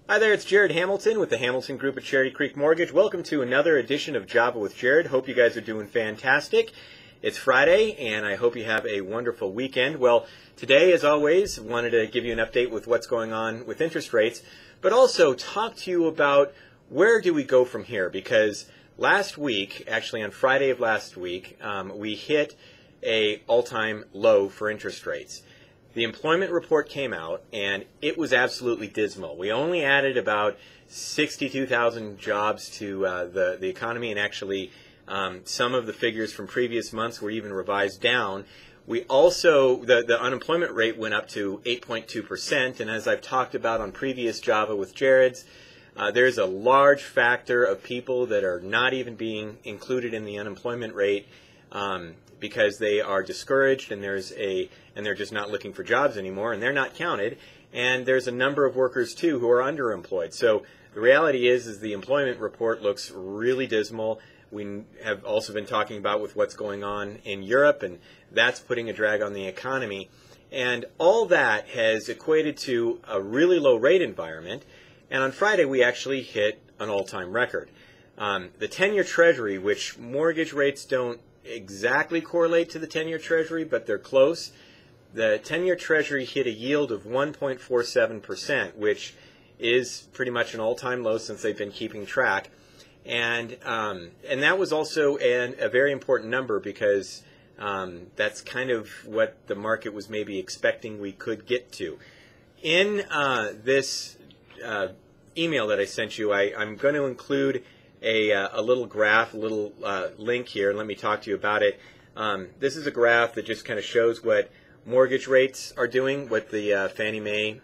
Hi there, it's Jared Hamilton with the Hamilton Group at Cherry Creek Mortgage. Welcome to another edition of Java with Jared. Hope you guys are doing fantastic. It's Friday, and I hope you have a wonderful weekend. Well, today, as always, wanted to give you an update with what's going on with interest rates, but also talk to you about where do we go from here, because last week, actually on Friday of last week, we hit an all-time low for interest rates. The employment report came out, and it was absolutely dismal. We only added about 62,000 jobs to the economy, and actually some of the figures from previous months were even revised down. We also, the unemployment rate went up to 8.2%, and as I've talked about on previous Java with Jared's, there's a large factor of people that are not even being included in the unemployment rate because they are discouraged and they're just not looking for jobs anymore, and they're not counted. And there's a number of workers too who are underemployed. So the reality is the employment report looks really dismal. We have also been talking about with what's going on in Europe, and that's putting a drag on the economy. And all that has equated to a really low rate environment. And on Friday, we actually hit an all-time record. The 10-year Treasury, which mortgage rates don't exactly correlate to the 10-year Treasury, but they're close. The 10-year Treasury hit a yield of 1.47%, which is pretty much an all-time low since they've been keeping track. And that was also a very important number because that's kind of what the market was maybe expecting we could get to. In this email that I sent you, I'm going to include a little graph, a little link here, and let me talk to you about it. This is a graph that just kind of shows what mortgage rates are doing, what the Fannie Mae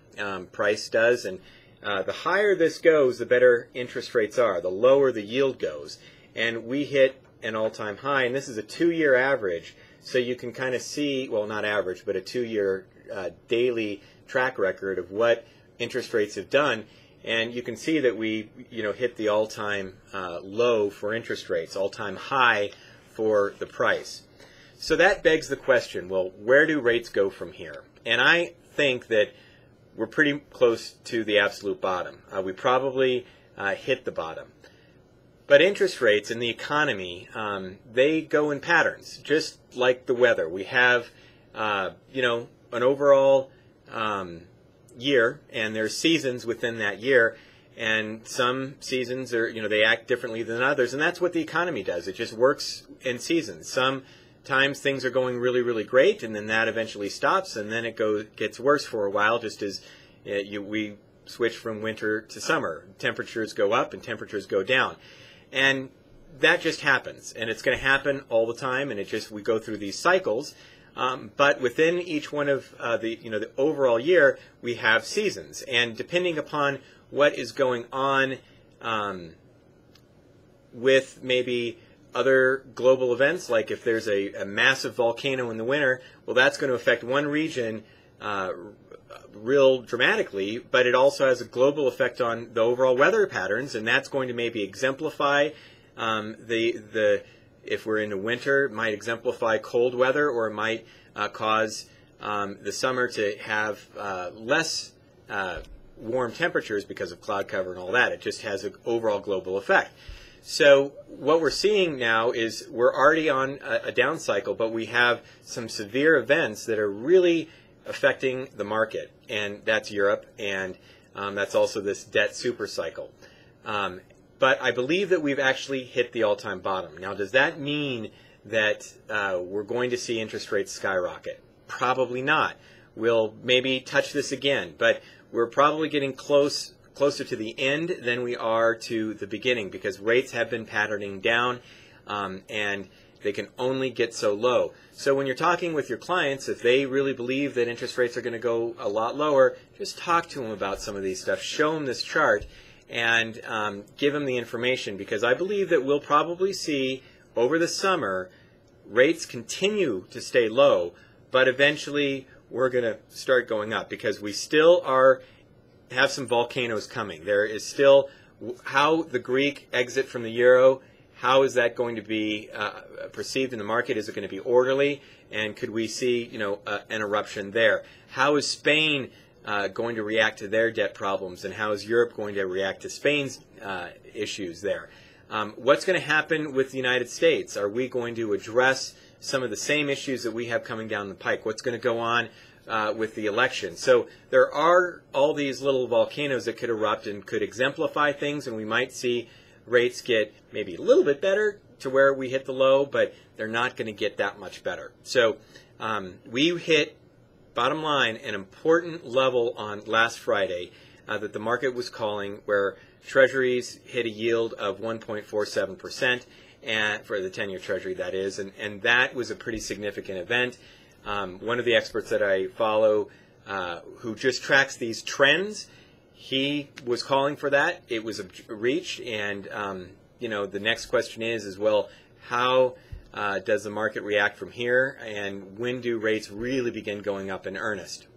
price does, and the higher this goes, the better interest rates are. The lower the yield goes, and we hit an all-time high, and this is a 2-year average, so you can kind of see, well, not average, but a 2-year daily track record of what interest rates have done. And you can see that we, hit the all-time low for interest rates, all-time high for the price. So that begs the question, well, where do rates go from here? And I think that we're pretty close to the absolute bottom. We probably hit the bottom. But interest rates in the economy, they go in patterns, just like the weather. We have, an overall year, and there's seasons within that year, and some seasons are, they act differently than others, and that's what the economy does. It just works in seasons. Sometimes things are going really, really great, and then that eventually stops, and then it gets worse for a while, just as we switch from winter to summer. Temperatures go up and temperatures go down, and that just happens, and it's going to happen all the time, and we go through these cycles. But within each one of the overall year, we have seasons, and depending upon what is going on with maybe other global events, like if there's a massive volcano in the winter, well, that's going to affect one region real dramatically, but it also has a global effect on the overall weather patterns, and that's going to maybe exemplify if we're in the winter, it might exemplify cold weather, or it might cause the summer to have less warm temperatures because of cloud cover and all that. It just has an overall global effect. So what we're seeing now is we're already on a down cycle, but we have some severe events that are really affecting the market, and that's Europe, and that's also this debt super cycle. But I believe that we've actually hit the all-time bottom. Now, does that mean that we're going to see interest rates skyrocket? Probably not. We'll maybe touch this again, but we're probably getting closer to the end than we are to the beginning, because rates have been patterning down, and they can only get so low. So when you're talking with your clients, if they really believe that interest rates are going to go a lot lower, just talk to them about some of these stuff. Show them this chart, and give them the information, because I believe that we'll probably see over the summer rates continue to stay low, but eventually we're going to start going up, because we still have some volcanoes coming. There is still how the Greek exit from the euro, how is that going to be perceived in the market? Is it going to be orderly, and could we see an eruption there? How is Spain going to react to their debt problems, and how is Europe going to react to Spain's issues there? What's going to happen with the United States? Are we going to address some of the same issues that we have coming down the pike? What's going to go on with the election? So there are all these little volcanoes that could erupt and could exemplify things, and we might see rates get maybe a little bit better to where we hit the low, but they're not going to get that much better. So we hit, bottom line, an important level on last Friday that the market was calling, where Treasuries hit a yield of 1.47%, and for the 10-year Treasury, that is, and that was a pretty significant event. One of the experts that I follow, who just tracks these trends, he was calling for that. It was reached, and the next question is well, how does the market react from here, and when do rates really begin going up in earnest?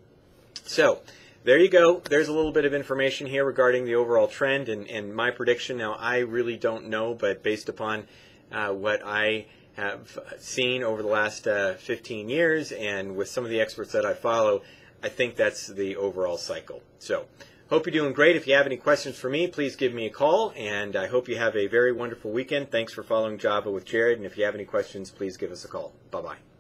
So there you go. There's a little bit of information here regarding the overall trend and my prediction. Now, I really don't know, but based upon what I have seen over the last 15 years and with some of the experts that I follow, I think that's the overall cycle. So hope you're doing great. If you have any questions for me, please give me a call, and I hope you have a very wonderful weekend. Thanks for following Java with Jared, and if you have any questions, please give us a call. Bye-bye.